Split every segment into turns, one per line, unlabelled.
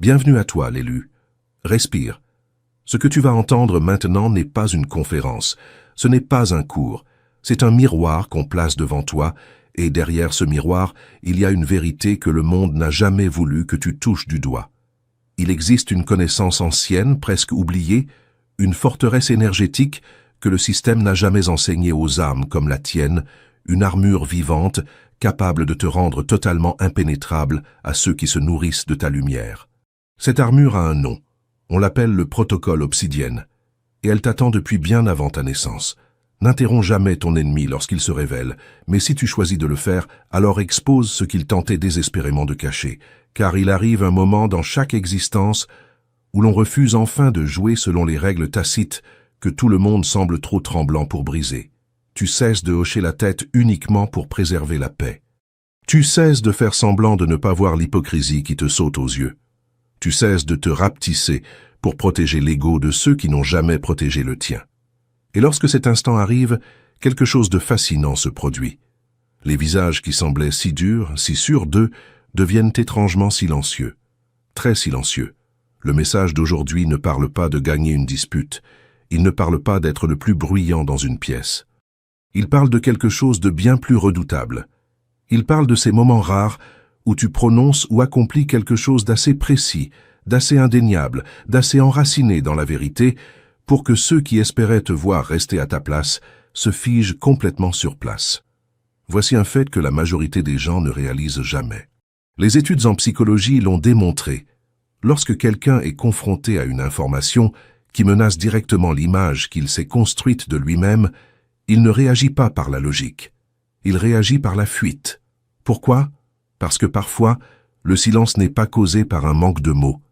Bienvenue à toi, l'élu. Respire. Ce que tu vas entendre maintenant n'est pas une conférence, ce n'est pas un cours, c'est un miroir qu'on place devant toi, et derrière ce miroir, il y a une vérité que le monde n'a jamais voulu que tu touches du doigt. Il existe une connaissance ancienne, presque oubliée, une forteresse énergétique que le système n'a jamais enseignée aux âmes comme la tienne, une armure vivante, capable de te rendre totalement impénétrable à ceux qui se nourrissent de ta lumière. Cette armure a un nom. On l'appelle le protocole obsidienne, et elle t'attend depuis bien avant ta naissance. N'interromps jamais ton ennemi lorsqu'il se révèle, mais si tu choisis de le faire, alors expose ce qu'il tentait désespérément de cacher, car il arrive un moment dans chaque existence où l'on refuse enfin de jouer selon les règles tacites que tout le monde semble trop tremblant pour briser. Tu cesses de hocher la tête uniquement pour préserver la paix. Tu cesses de faire semblant de ne pas voir l'hypocrisie qui te saute aux yeux. Tu cesses de te rapetisser pour protéger l'ego de ceux qui n'ont jamais protégé le tien. Et lorsque cet instant arrive, quelque chose de fascinant se produit. Les visages qui semblaient si durs, si sûrs d'eux, deviennent étrangement silencieux. Très silencieux. Le message d'aujourd'hui ne parle pas de gagner une dispute. Il ne parle pas d'être le plus bruyant dans une pièce. Il parle de quelque chose de bien plus redoutable. Il parle de ces moments rares où tu prononces ou accomplis quelque chose d'assez précis, d'assez indéniable, d'assez enraciné dans la vérité, pour que ceux qui espéraient te voir rester à ta place se figent complètement sur place. Voici un fait que la majorité des gens ne réalisent jamais. Les études en psychologie l'ont démontré. Lorsque quelqu'un est confronté à une information qui menace directement l'image qu'il s'est construite de lui-même, il ne réagit pas par la logique. Il réagit par la fuite. Pourquoi ? Parce que parfois, le silence n'est pas causé par un manque de mots.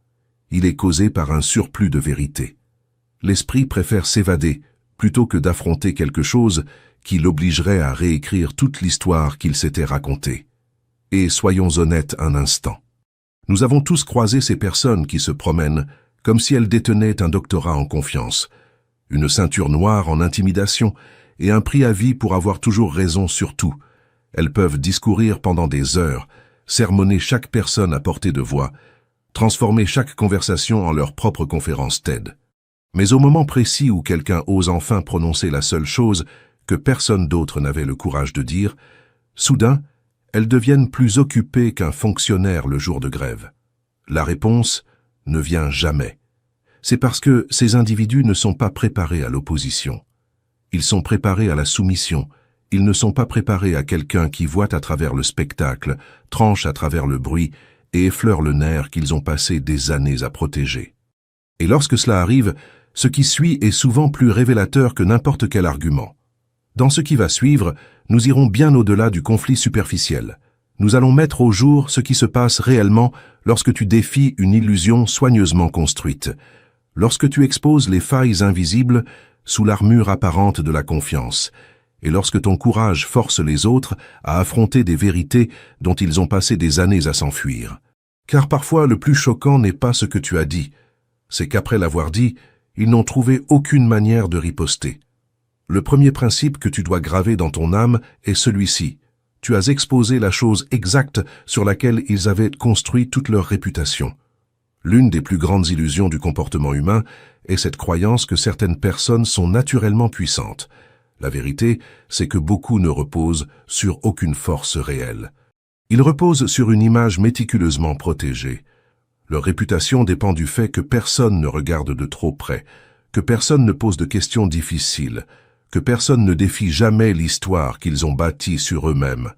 Il est causé par un surplus de vérité. L'esprit préfère s'évader plutôt que d'affronter quelque chose qui l'obligerait à réécrire toute l'histoire qu'il s'était racontée. Et soyons honnêtes un instant. Nous avons tous croisé ces personnes qui se promènent comme si elles détenaient un doctorat en confiance, une ceinture noire en intimidation et un prix à vie pour avoir toujours raison sur tout. Elles peuvent discourir pendant des heures, sermonner chaque personne à portée de voix, transformer chaque conversation en leur propre conférence TED. Mais au moment précis où quelqu'un ose enfin prononcer la seule chose que personne d'autre n'avait le courage de dire, soudain, elles deviennent plus occupées qu'un fonctionnaire le jour de grève. La réponse ne vient jamais. C'est parce que ces individus ne sont pas préparés à l'opposition. Ils sont préparés à la soumission. Ils ne sont pas préparés à quelqu'un qui voit à travers le spectacle, tranche à travers le bruit et effleure le nerf qu'ils ont passé des années à protéger. Et lorsque cela arrive, ce qui suit est souvent plus révélateur que n'importe quel argument. Dans ce qui va suivre, nous irons bien au-delà du conflit superficiel. Nous allons mettre au jour ce qui se passe réellement lorsque tu défies une illusion soigneusement construite, lorsque tu exposes les failles invisibles sous l'armure apparente de la confiance, et lorsque ton courage force les autres à affronter des vérités dont ils ont passé des années à s'enfuir. Car parfois le plus choquant n'est pas ce que tu as dit, c'est qu'après l'avoir dit, ils n'ont trouvé aucune manière de riposter. Le premier principe que tu dois graver dans ton âme est celui-ci. Tu as exposé la chose exacte sur laquelle ils avaient construit toute leur réputation. L'une des plus grandes illusions du comportement humain est cette croyance que certaines personnes sont naturellement puissantes. La vérité, c'est que beaucoup ne reposent sur aucune force réelle. Ils reposent sur une image méticuleusement protégée. Leur réputation dépend du fait que personne ne regarde de trop près, que personne ne pose de questions difficiles, que personne ne défie jamais l'histoire qu'ils ont bâtie sur eux-mêmes.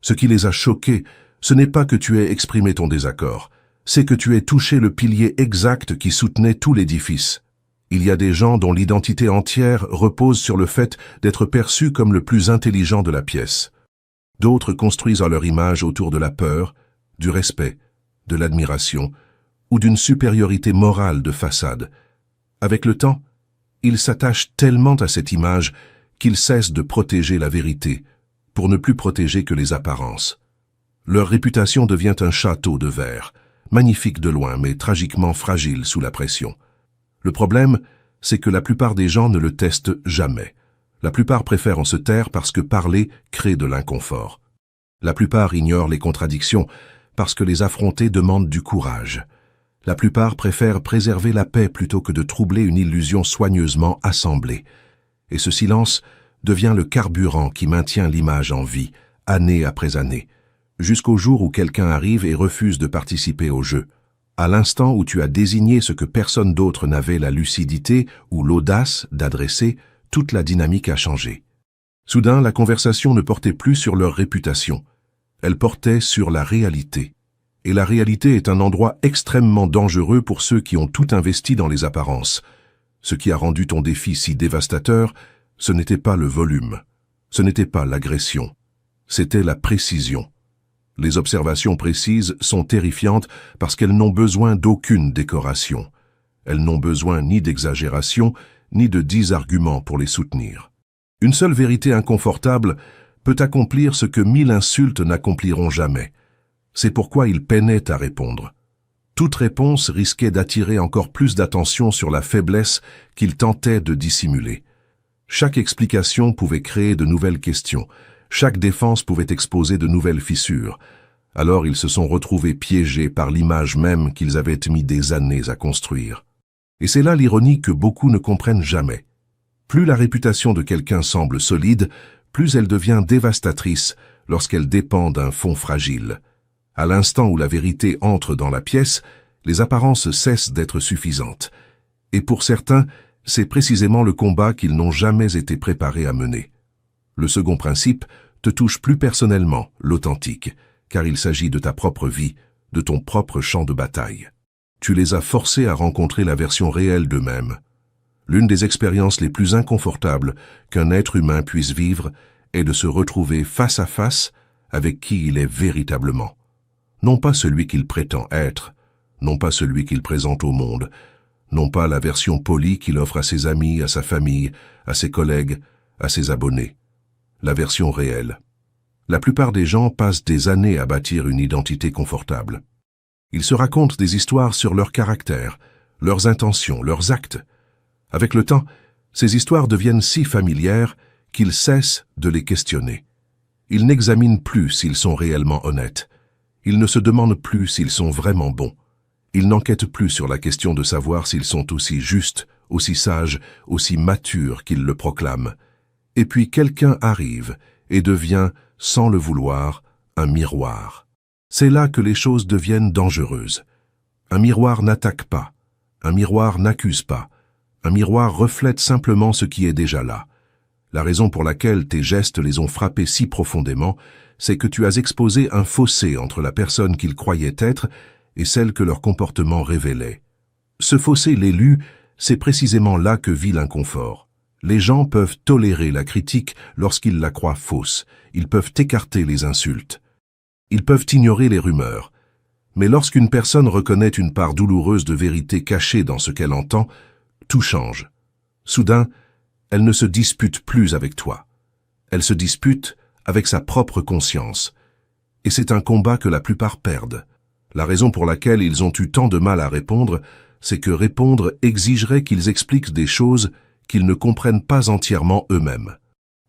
Ce qui les a choqués, ce n'est pas que tu aies exprimé ton désaccord, c'est que tu aies touché le pilier exact qui soutenait tout l'édifice. Il y a des gens dont l'identité entière repose sur le fait d'être perçu comme le plus intelligent de la pièce. D'autres construisent leur image autour de la peur, du respect, de l'admiration ou d'une supériorité morale de façade. Avec le temps, ils s'attachent tellement à cette image qu'ils cessent de protéger la vérité pour ne plus protéger que les apparences. Leur réputation devient un château de verre, magnifique de loin mais tragiquement fragile sous la pression. Le problème, c'est que la plupart des gens ne le testent jamais. La plupart préfèrent en se taire parce que parler crée de l'inconfort. La plupart ignorent les contradictions parce que les affronter demande du courage. La plupart préfèrent préserver la paix plutôt que de troubler une illusion soigneusement assemblée. Et ce silence devient le carburant qui maintient l'image en vie, année après année, jusqu'au jour où quelqu'un arrive et refuse de participer au jeu. À l'instant où tu as désigné ce que personne d'autre n'avait la lucidité ou l'audace d'adresser, toute la dynamique a changé. Soudain, la conversation ne portait plus sur leur réputation. Elle portait sur la réalité. Et la réalité est un endroit extrêmement dangereux pour ceux qui ont tout investi dans les apparences. Ce qui a rendu ton défi si dévastateur, ce n'était pas le volume, ce n'était pas l'agression, c'était la précision. Les observations précises sont terrifiantes parce qu'elles n'ont besoin d'aucune décoration. Elles n'ont besoin ni d'exagération, ni de 10 arguments pour les soutenir. Une seule vérité inconfortable peut accomplir ce que 1000 insultes n'accompliront jamais. C'est pourquoi il peinait à répondre. Toute réponse risquait d'attirer encore plus d'attention sur la faiblesse qu'il tentait de dissimuler. Chaque explication pouvait créer de nouvelles questions. Chaque défense pouvait exposer de nouvelles fissures. Alors ils se sont retrouvés piégés par l'image même qu'ils avaient mis des années à construire. Et c'est là l'ironie que beaucoup ne comprennent jamais. Plus la réputation de quelqu'un semble solide, plus elle devient dévastatrice lorsqu'elle dépend d'un fond fragile. À l'instant où la vérité entre dans la pièce, les apparences cessent d'être suffisantes. Et pour certains, c'est précisément le combat qu'ils n'ont jamais été préparés à mener. Le second principe te touche plus personnellement, l'authentique, car il s'agit de ta propre vie, de ton propre champ de bataille. Tu les as forcés à rencontrer la version réelle d'eux-mêmes. L'une des expériences les plus inconfortables qu'un être humain puisse vivre est de se retrouver face à face avec qui il est véritablement. Non pas celui qu'il prétend être, non pas celui qu'il présente au monde, non pas la version polie qu'il offre à ses amis, à sa famille, à ses collègues, à ses abonnés. La version réelle. La plupart des gens passent des années à bâtir une identité confortable. Ils se racontent des histoires sur leur caractère, leurs intentions, leurs actes. Avec le temps, ces histoires deviennent si familières qu'ils cessent de les questionner. Ils n'examinent plus s'ils sont réellement honnêtes. Ils ne se demandent plus s'ils sont vraiment bons. Ils n'enquêtent plus sur la question de savoir s'ils sont aussi justes, aussi sages, aussi matures qu'ils le proclament. Et puis quelqu'un arrive et devient, sans le vouloir, un miroir. C'est là que les choses deviennent dangereuses. Un miroir n'attaque pas. Un miroir n'accuse pas. Un miroir reflète simplement ce qui est déjà là. La raison pour laquelle tes gestes les ont frappés si profondément, c'est que tu as exposé un fossé entre la personne qu'ils croyaient être et celle que leur comportement révélait. Ce fossé l'élu, c'est précisément là que vit l'inconfort. Les gens peuvent tolérer la critique lorsqu'ils la croient fausse. Ils peuvent écarter les insultes. Ils peuvent ignorer les rumeurs. Mais lorsqu'une personne reconnaît une part douloureuse de vérité cachée dans ce qu'elle entend, tout change. Soudain, elle ne se dispute plus avec toi. Elle se dispute avec sa propre conscience. Et c'est un combat que la plupart perdent. La raison pour laquelle ils ont eu tant de mal à répondre, c'est que répondre exigerait qu'ils expliquent des choses qu'ils ne comprennent pas entièrement eux-mêmes.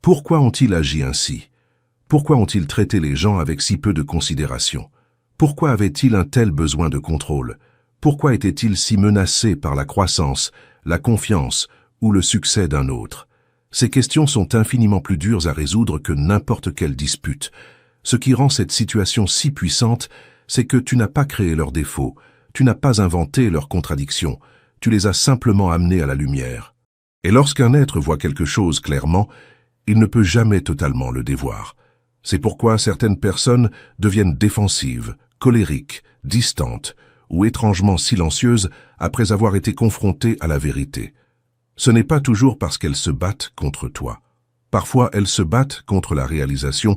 Pourquoi ont-ils agi ainsi? Pourquoi ont-ils traité les gens avec si peu de considération? Pourquoi avaient-ils un tel besoin de contrôle? Pourquoi étaient-ils si menacés par la croissance, la confiance ou le succès d'un autre? Ces questions sont infiniment plus dures à résoudre que n'importe quelle dispute. Ce qui rend cette situation si puissante, c'est que tu n'as pas créé leurs défauts, tu n'as pas inventé leurs contradictions, tu les as simplement amenés à la lumière. Et lorsqu'un être voit quelque chose clairement, il ne peut jamais totalement le dévoir. C'est pourquoi certaines personnes deviennent défensives, colériques, distantes ou étrangement silencieuses après avoir été confrontées à la vérité. Ce n'est pas toujours parce qu'elles se battent contre toi. Parfois, elles se battent contre la réalisation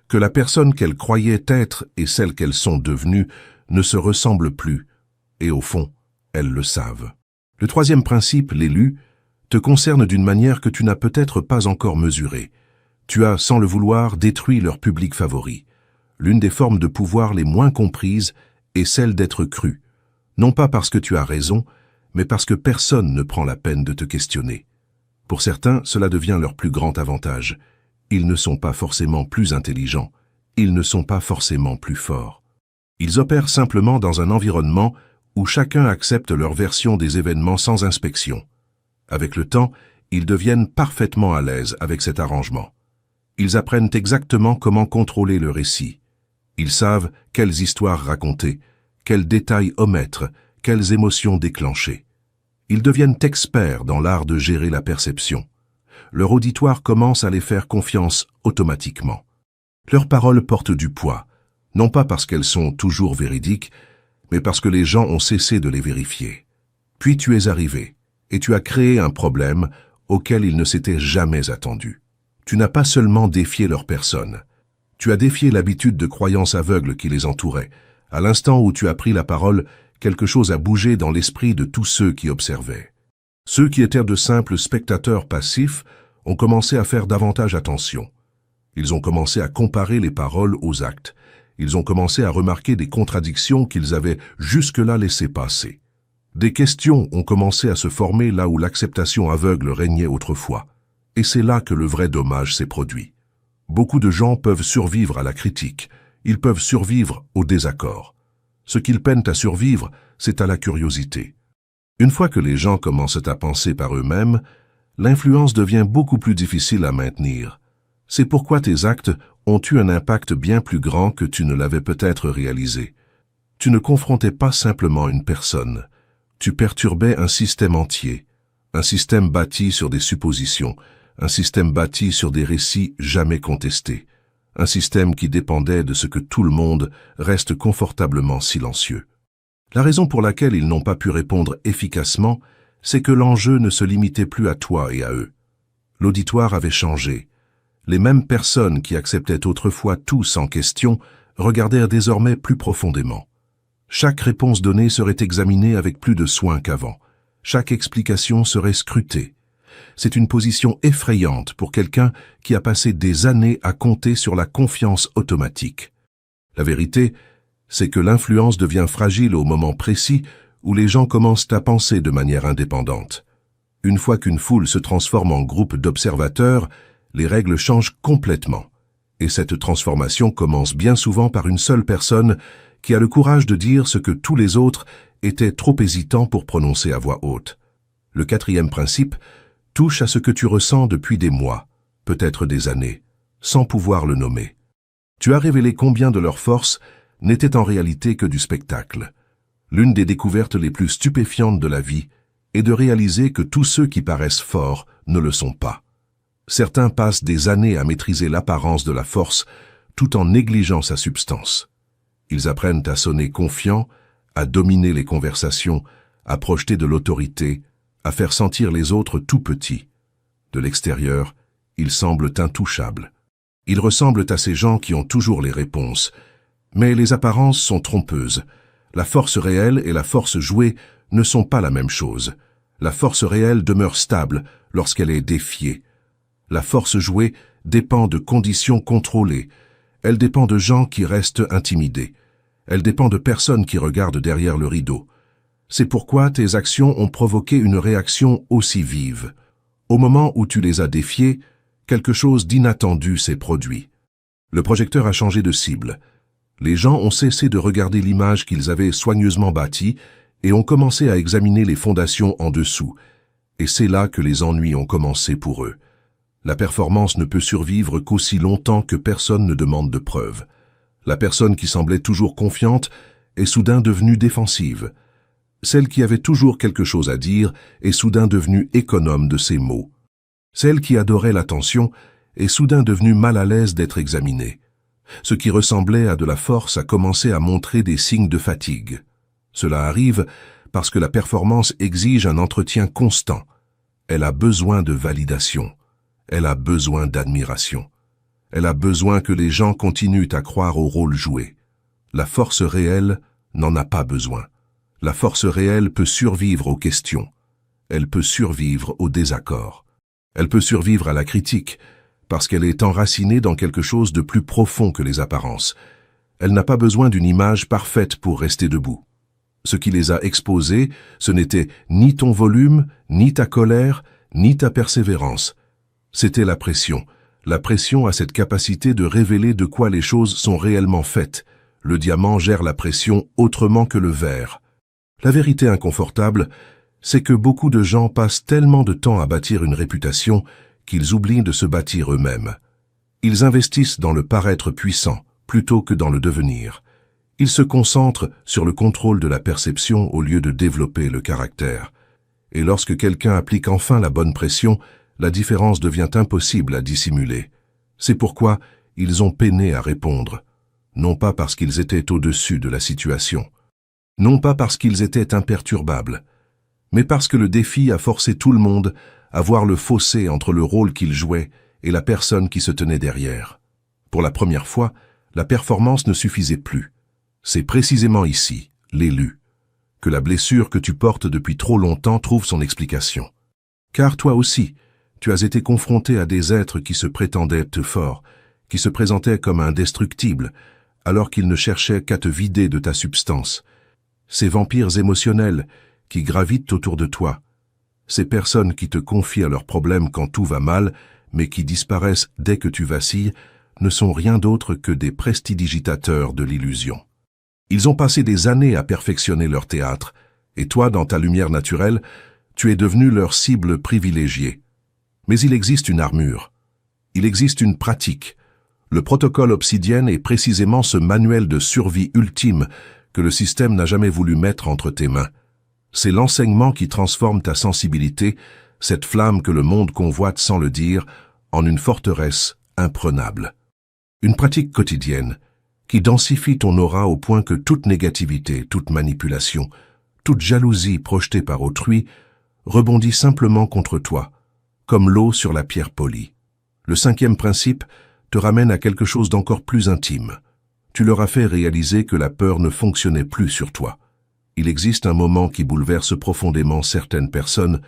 que la personne qu'elles croyaient être et celle qu'elles sont devenues ne se ressemblent plus, et au fond, elles le savent. Le troisième principe, l'élu, te concerne d'une manière que tu n'as peut-être pas encore mesurée. Tu as, sans le vouloir, détruit leur public favori. L'une des formes de pouvoir les moins comprises est celle d'être cru. Non pas parce que tu as raison, mais parce que personne ne prend la peine de te questionner. Pour certains, cela devient leur plus grand avantage. Ils ne sont pas forcément plus intelligents, ils ne sont pas forcément plus forts. Ils opèrent simplement dans un environnement où chacun accepte leur version des événements sans inspection. Avec le temps, ils deviennent parfaitement à l'aise avec cet arrangement. Ils apprennent exactement comment contrôler le récit. Ils savent quelles histoires raconter, quels détails omettre, quelles émotions déclencher. Ils deviennent experts dans l'art de gérer la perception. Leur auditoire commence à les faire confiance automatiquement. Leurs paroles portent du poids, non pas parce qu'elles sont toujours véridiques, mais parce que les gens ont cessé de les vérifier. Puis tu es arrivé, et tu as créé un problème auquel ils ne s'étaient jamais attendus. Tu n'as pas seulement défié leur personne, tu as défié l'habitude de croyances aveugles qui les entourait. À l'instant où tu as pris la parole, quelque chose a bougé dans l'esprit de tous ceux qui observaient. Ceux qui étaient de simples spectateurs passifs ont commencé à faire davantage attention. Ils ont commencé à comparer les paroles aux actes. Ils ont commencé à remarquer des contradictions qu'ils avaient jusque-là laissées passer. Des questions ont commencé à se former là où l'acceptation aveugle régnait autrefois. Et c'est là que le vrai dommage s'est produit. Beaucoup de gens peuvent survivre à la critique. Ils peuvent survivre au désaccord. Ce qu'ils peinent à survivre, c'est à la curiosité. Une fois que les gens commencent à penser par eux-mêmes, l'influence devient beaucoup plus difficile à maintenir. C'est pourquoi tes actes ont eu un impact bien plus grand que tu ne l'avais peut-être réalisé. Tu ne confrontais pas simplement une personne. Tu perturbais un système entier, un système bâti sur des suppositions, un système bâti sur des récits jamais contestés, un système qui dépendait de ce que tout le monde reste confortablement silencieux. La raison pour laquelle ils n'ont pas pu répondre efficacement, c'est que l'enjeu ne se limitait plus à toi et à eux. L'auditoire avait changé. Les mêmes personnes qui acceptaient autrefois tout sans question regardèrent désormais plus profondément. Chaque réponse donnée serait examinée avec plus de soin qu'avant. Chaque explication serait scrutée. C'est une position effrayante pour quelqu'un qui a passé des années à compter sur la confiance automatique. La vérité, c'est que l'influence devient fragile au moment précis où les gens commencent à penser de manière indépendante. Une fois qu'une foule se transforme en groupe d'observateurs, les règles changent complètement. Et cette transformation commence bien souvent par une seule personne qui a le courage de dire ce que tous les autres étaient trop hésitants pour prononcer à voix haute. Le quatrième principe touche à ce que tu ressens depuis des mois, peut-être des années, sans pouvoir le nommer. Tu as révélé combien de leur force n'était en réalité que du spectacle. L'une des découvertes les plus stupéfiantes de la vie est de réaliser que tous ceux qui paraissent forts ne le sont pas. Certains passent des années à maîtriser l'apparence de la force tout en négligeant sa substance. Ils apprennent à sonner confiants, à dominer les conversations, à projeter de l'autorité, à faire sentir les autres tout petits. De l'extérieur, ils semblent intouchables. Ils ressemblent à ces gens qui ont toujours les réponses. Mais les apparences sont trompeuses. La force réelle et la force jouée ne sont pas la même chose. La force réelle demeure stable lorsqu'elle est défiée. La force jouée dépend de conditions contrôlées. Elle dépend de gens qui restent intimidés. Elle dépend de personnes qui regardent derrière le rideau. C'est pourquoi tes actions ont provoqué une réaction aussi vive. Au moment où tu les as défiées, quelque chose d'inattendu s'est produit. Le projecteur a changé de cible. Les gens ont cessé de regarder l'image qu'ils avaient soigneusement bâtie et ont commencé à examiner les fondations en dessous. Et c'est là que les ennuis ont commencé pour eux. La performance ne peut survivre qu'aussi longtemps que personne ne demande de preuves. La personne qui semblait toujours confiante est soudain devenue défensive. Celle qui avait toujours quelque chose à dire est soudain devenue économe de ses mots. Celle qui adorait l'attention est soudain devenue mal à l'aise d'être examinée. Ce qui ressemblait à de la force a commencé à montrer des signes de fatigue. Cela arrive parce que la performance exige un entretien constant. Elle a besoin de validation. Elle a besoin d'admiration. Elle a besoin que les gens continuent à croire au rôle joué. La force réelle n'en a pas besoin. La force réelle peut survivre aux questions. Elle peut survivre au désaccord. Elle peut survivre à la critique, parce qu'elle est enracinée dans quelque chose de plus profond que les apparences. Elle n'a pas besoin d'une image parfaite pour rester debout. Ce qui les a exposés, ce n'était ni ton volume, ni ta colère, ni ta persévérance. C'était la pression. La pression a cette capacité de révéler de quoi les choses sont réellement faites. Le diamant gère la pression autrement que le verre. La vérité inconfortable, c'est que beaucoup de gens passent tellement de temps à bâtir une réputation qu'ils oublient de se bâtir eux-mêmes. Ils investissent dans le paraître puissant plutôt que dans le devenir. Ils se concentrent sur le contrôle de la perception au lieu de développer le caractère. Et lorsque quelqu'un applique enfin la bonne pression, la différence devient impossible à dissimuler. C'est pourquoi ils ont peiné à répondre, non pas parce qu'ils étaient au-dessus de la situation, non pas parce qu'ils étaient imperturbables, mais parce que le défi a forcé tout le monde à voir le fossé entre le rôle qu'ils jouaient et la personne qui se tenait derrière. Pour la première fois, la performance ne suffisait plus. C'est précisément ici, l'élu, que la blessure que tu portes depuis trop longtemps trouve son explication. Car toi aussi, tu as été confronté à des êtres qui se prétendaient te forts, qui se présentaient comme indestructibles, alors qu'ils ne cherchaient qu'à te vider de ta substance. Ces vampires émotionnels qui gravitent autour de toi, ces personnes qui te confient à leurs problèmes quand tout va mal, mais qui disparaissent dès que tu vacilles, ne sont rien d'autre que des prestidigitateurs de l'illusion. Ils ont passé des années à perfectionner leur théâtre, et toi, dans ta lumière naturelle, tu es devenu leur cible privilégiée. Mais il existe une armure. Il existe une pratique. Le protocole Obsidienne est précisément ce manuel de survie ultime que le système n'a jamais voulu mettre entre tes mains. C'est l'enseignement qui transforme ta sensibilité, cette flamme que le monde convoite sans le dire, en une forteresse imprenable. Une pratique quotidienne qui densifie ton aura au point que toute négativité, toute manipulation, toute jalousie projetée par autrui rebondit simplement contre toi, comme l'eau sur la pierre polie. Le 5e principe te ramène à quelque chose d'encore plus intime. Tu leur as fait réaliser que la peur ne fonctionnait plus sur toi. Il existe un moment qui bouleverse profondément certaines personnes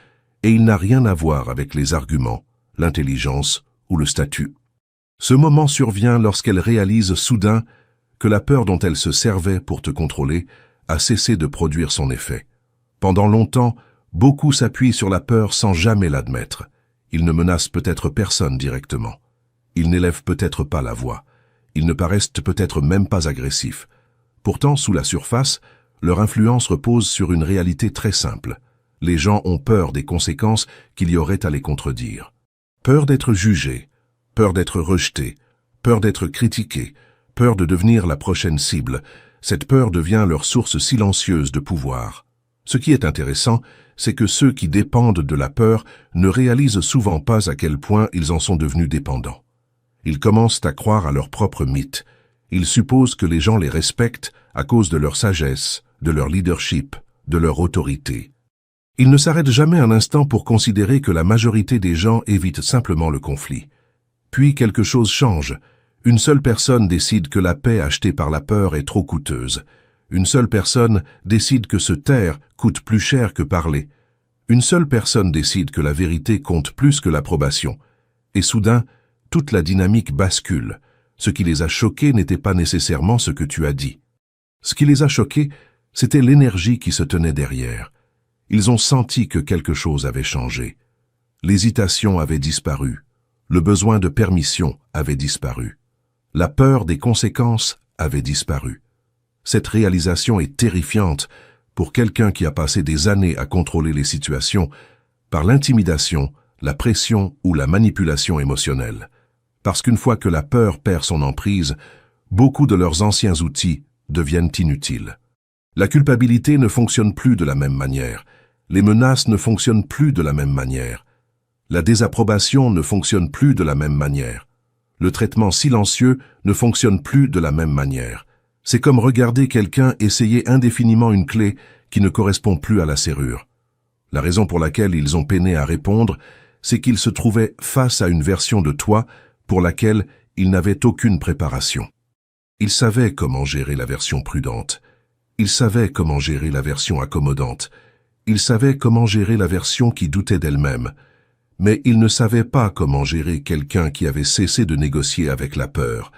et il n'a rien à voir avec les arguments, l'intelligence ou le statut. Ce moment survient lorsqu'elles réalisent soudain que la peur dont elles se servaient pour te contrôler a cessé de produire son effet. Pendant longtemps, beaucoup s'appuient sur la peur sans jamais l'admettre. Ils ne menacent peut-être personne directement. Ils n'élèvent peut-être pas la voix. Ils ne paraissent peut-être même pas agressifs. Pourtant, sous la surface, leur influence repose sur une réalité très simple. Les gens ont peur des conséquences qu'il y aurait à les contredire. Peur d'être jugés, peur d'être rejetés, peur d'être critiqués, peur de devenir la prochaine cible. Cette peur devient leur source silencieuse de pouvoir. Ce qui est intéressant, c'est que ceux qui dépendent de la peur ne réalisent souvent pas à quel point ils en sont devenus dépendants. Ils commencent à croire à leur propre mythe. Ils supposent que les gens les respectent à cause de leur sagesse, de leur leadership, de leur autorité. Ils ne s'arrêtent jamais un instant pour considérer que la majorité des gens évitent simplement le conflit. Puis quelque chose change. Une seule personne décide que la paix achetée par la peur est trop coûteuse. Une seule personne décide que se taire coûte plus cher que parler. Une seule personne décide que la vérité compte plus que l'approbation. Et soudain, toute la dynamique bascule. Ce qui les a choqués n'était pas nécessairement ce que tu as dit. Ce qui les a choqués, c'était l'énergie qui se tenait derrière. Ils ont senti que quelque chose avait changé. L'hésitation avait disparu. Le besoin de permission avait disparu. La peur des conséquences avait disparu. Cette réalisation est terrifiante pour quelqu'un qui a passé des années à contrôler les situations par l'intimidation, la pression ou la manipulation émotionnelle. Parce qu'une fois que la peur perd son emprise, beaucoup de leurs anciens outils deviennent inutiles. La culpabilité ne fonctionne plus de la même manière. Les menaces ne fonctionnent plus de la même manière. La désapprobation ne fonctionne plus de la même manière. Le traitement silencieux ne fonctionne plus de la même manière. C'est comme regarder quelqu'un essayer indéfiniment une clé qui ne correspond plus à la serrure. La raison pour laquelle ils ont peiné à répondre, c'est qu'ils se trouvaient face à une version de toi pour laquelle ils n'avaient aucune préparation. Ils savaient comment gérer la version prudente. Ils savaient comment gérer la version accommodante. Ils savaient comment gérer la version qui doutait d'elle-même. Mais ils ne savaient pas comment gérer quelqu'un qui avait cessé de négocier avec la peur.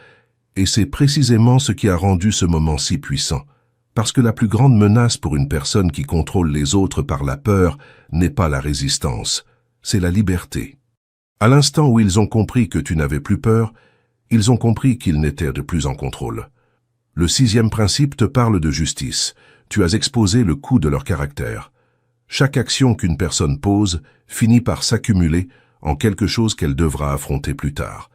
Et c'est précisément ce qui a rendu ce moment si puissant. Parce que la plus grande menace pour une personne qui contrôle les autres par la peur n'est pas la résistance, c'est la liberté. À l'instant où ils ont compris que tu n'avais plus peur, ils ont compris qu'ils n'étaient de plus en contrôle. Le 6e principe te parle de justice, tu as exposé le coût de leur caractère. Chaque action qu'une personne pose finit par s'accumuler en quelque chose qu'elle devra affronter plus tard.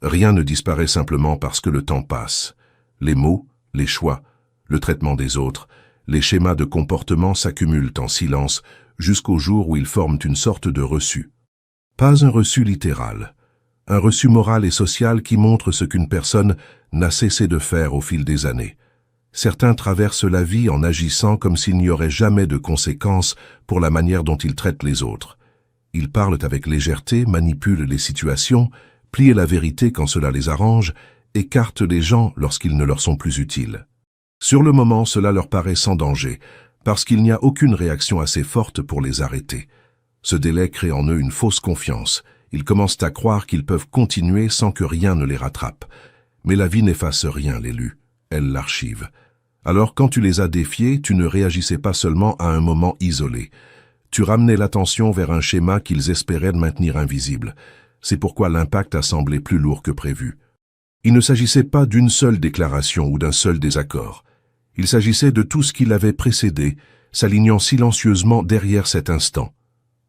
Rien ne disparaît simplement parce que le temps passe. Les mots, les choix, le traitement des autres, les schémas de comportement s'accumulent en silence jusqu'au jour où ils forment une sorte de reçu. Pas un reçu littéral, un reçu moral et social qui montre ce qu'une personne n'a cessé de faire au fil des années. Certains traversent la vie en agissant comme s'il n'y aurait jamais de conséquences pour la manière dont ils traitent les autres. Ils parlent avec légèreté, manipulent les situations, plient la vérité quand cela les arrange, écartent les gens lorsqu'ils ne leur sont plus utiles. Sur le moment, cela leur paraît sans danger, parce qu'il n'y a aucune réaction assez forte pour les arrêter. Ce délai crée en eux une fausse confiance. Ils commencent à croire qu'ils peuvent continuer sans que rien ne les rattrape. Mais la vie n'efface rien, l'élu. Elle l'archive. Alors quand tu les as défiés, tu ne réagissais pas seulement à un moment isolé. Tu ramenais l'attention vers un schéma qu'ils espéraient maintenir invisible. C'est pourquoi l'impact a semblé plus lourd que prévu. Il ne s'agissait pas d'une seule déclaration ou d'un seul désaccord. Il s'agissait de tout ce qui l'avait précédé, s'alignant silencieusement derrière cet instant.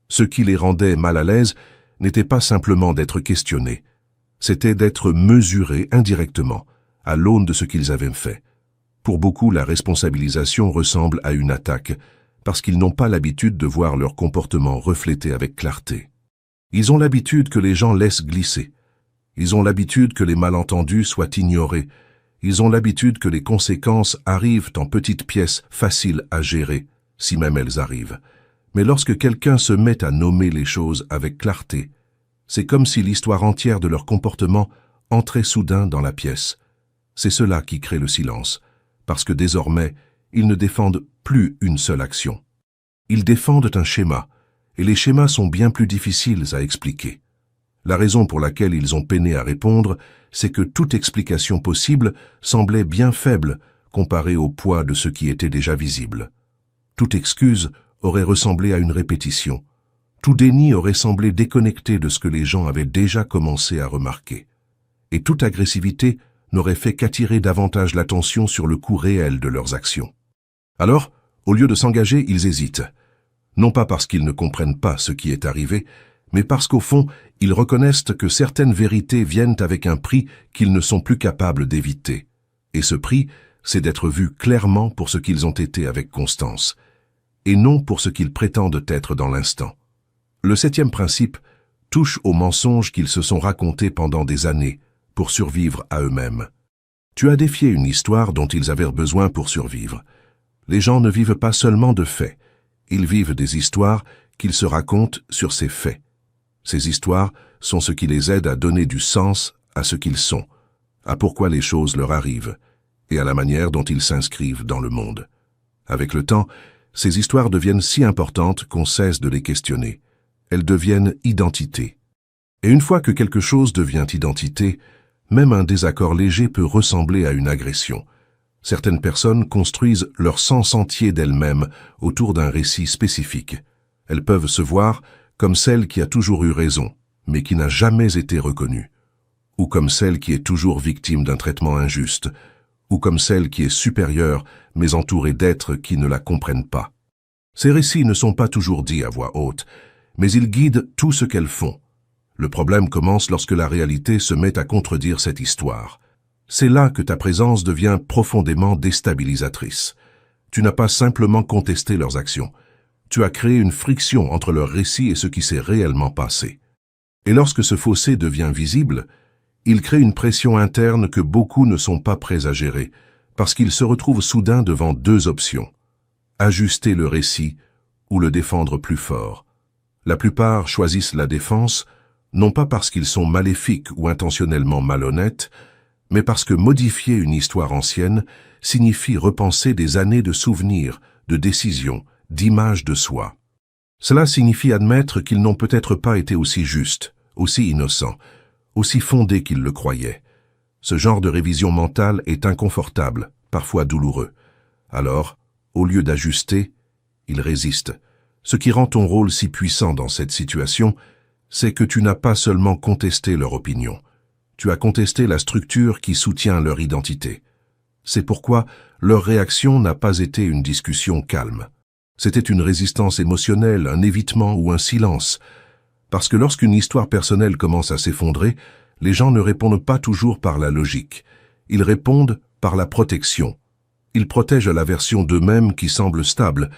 Ce qui les rendait mal à l'aise n'était pas simplement d'être questionnés, c'était d'être mesurés indirectement, à l'aune de ce qu'ils avaient fait. Pour beaucoup, la responsabilisation ressemble à une attaque, parce qu'ils n'ont pas l'habitude de voir leur comportement reflété avec clarté. Ils ont l'habitude que les gens laissent glisser. Ils ont l'habitude que les malentendus soient ignorés. Ils ont l'habitude que les conséquences arrivent en petites pièces faciles à gérer, si même elles arrivent. Mais lorsque quelqu'un se met à nommer les choses avec clarté, c'est comme si l'histoire entière de leur comportement entrait soudain dans la pièce. C'est cela qui crée le silence, parce que désormais, ils ne défendent plus une seule action. Ils défendent un schéma, et les schémas sont bien plus difficiles à expliquer. La raison pour laquelle ils ont peiné à répondre, c'est que toute explication possible semblait bien faible comparée au poids de ce qui était déjà visible. Toute excuse aurait ressemblé à une répétition. Tout déni aurait semblé déconnecté de ce que les gens avaient déjà commencé à remarquer. Et toute agressivité n'aurait fait qu'attirer davantage l'attention sur le coût réel de leurs actions. Alors, au lieu de s'engager, ils hésitent. Non pas parce qu'ils ne comprennent pas ce qui est arrivé, mais parce qu'au fond, ils reconnaissent que certaines vérités viennent avec un prix qu'ils ne sont plus capables d'éviter. Et ce prix, c'est d'être vus clairement pour ce qu'ils ont été avec Constance, et non pour ce qu'ils prétendent être dans l'instant. Le 7e principe touche aux mensonges qu'ils se sont racontés pendant des années pour survivre à eux-mêmes. Tu as défié une histoire dont ils avaient besoin pour survivre. Les gens ne vivent pas seulement de faits, ils vivent des histoires qu'ils se racontent sur ces faits. Ces histoires sont ce qui les aide à donner du sens à ce qu'ils sont, à pourquoi les choses leur arrivent, et à la manière dont ils s'inscrivent dans le monde. Avec le temps, ces histoires deviennent si importantes qu'on cesse de les questionner. Elles deviennent identité. Et une fois que quelque chose devient identité, même un désaccord léger peut ressembler à une agression. Certaines personnes construisent leur sens entier d'elles-mêmes autour d'un récit spécifique. Elles peuvent se voir comme celle qui a toujours eu raison, mais qui n'a jamais été reconnue, ou comme celle qui est toujours victime d'un traitement injuste, ou comme celle qui est supérieure, mais entourée d'êtres qui ne la comprennent pas. Ces récits ne sont pas toujours dits à voix haute, mais ils guident tout ce qu'elles font. Le problème commence lorsque la réalité se met à contredire cette histoire. C'est là que ta présence devient profondément déstabilisatrice. Tu n'as pas simplement contesté leurs actions. Tu as créé une friction entre leur récit et ce qui s'est réellement passé. Et lorsque ce fossé devient visible, il crée une pression interne que beaucoup ne sont pas prêts à gérer, parce qu'ils se retrouvent soudain devant deux options. Ajuster le récit ou le défendre plus fort. La plupart choisissent la défense, non pas parce qu'ils sont maléfiques ou intentionnellement malhonnêtes, mais parce que modifier une histoire ancienne signifie repenser des années de souvenirs, de décisions, d'images de soi. Cela signifie admettre qu'ils n'ont peut-être pas été aussi justes, aussi innocents, aussi fondés qu'ils le croyaient. Ce genre de révision mentale est inconfortable, parfois douloureux. Alors, au lieu d'ajuster, ils résistent. Ce qui rend ton rôle si puissant dans cette situation, c'est que tu n'as pas seulement contesté leur opinion, tu as contesté la structure qui soutient leur identité. C'est pourquoi leur réaction n'a pas été une discussion calme. C'était une résistance émotionnelle, un évitement ou un silence. Parce que lorsqu'une histoire personnelle commence à s'effondrer, les gens ne répondent pas toujours par la logique. Ils répondent par la protection. Ils protègent la version d'eux-mêmes qui semble stable,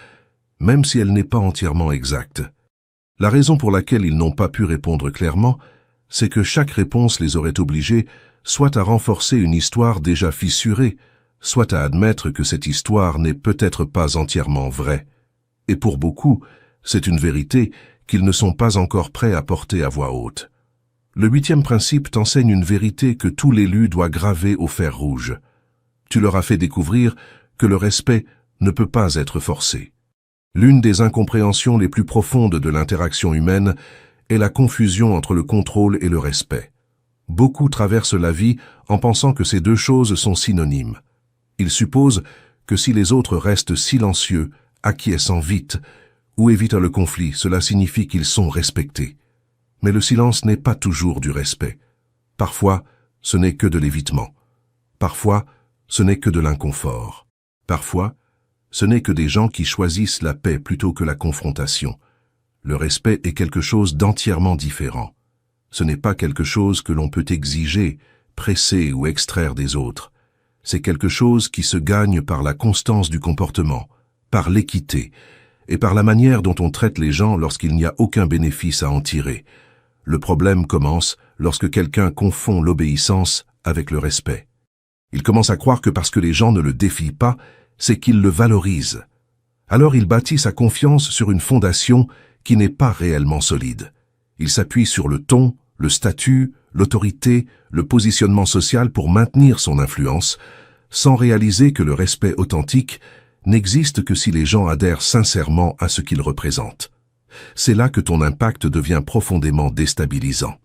même si elle n'est pas entièrement exacte. La raison pour laquelle ils n'ont pas pu répondre clairement, c'est que chaque réponse les aurait obligés soit à renforcer une histoire déjà fissurée, soit à admettre que cette histoire n'est peut-être pas entièrement vraie. Et pour beaucoup, c'est une vérité qu'ils ne sont pas encore prêts à porter à voix haute. Le 8e principe t'enseigne une vérité que tout l'élu doit graver au fer rouge. Tu leur as fait découvrir que le respect ne peut pas être forcé. L'une des incompréhensions les plus profondes de l'interaction humaine est la confusion entre le contrôle et le respect. Beaucoup traversent la vie en pensant que ces deux choses sont synonymes. Ils supposent que si les autres restent silencieux, acquiescent vite ou évitent le conflit, cela signifie qu'ils sont respectés. Mais le silence n'est pas toujours du respect. Parfois, ce n'est que de l'évitement. Parfois, ce n'est que de l'inconfort. Parfois, ce n'est que des gens qui choisissent la paix plutôt que la confrontation. Le respect est quelque chose d'entièrement différent. Ce n'est pas quelque chose que l'on peut exiger, presser ou extraire des autres. C'est quelque chose qui se gagne par la constance du comportement, par l'équité, et par la manière dont on traite les gens lorsqu'il n'y a aucun bénéfice à en tirer. Le problème commence lorsque quelqu'un confond l'obéissance avec le respect. Il commence à croire que parce que les gens ne le défient pas, c'est qu'ils le valorisent. Alors il bâtit sa confiance sur une fondation qui n'est pas réellement solide. Il s'appuie sur le ton, le statut, l'autorité, le positionnement social pour maintenir son influence, sans réaliser que le respect authentique n'existe que si les gens adhèrent sincèrement à ce qu'il représente. C'est là que ton impact devient profondément déstabilisant.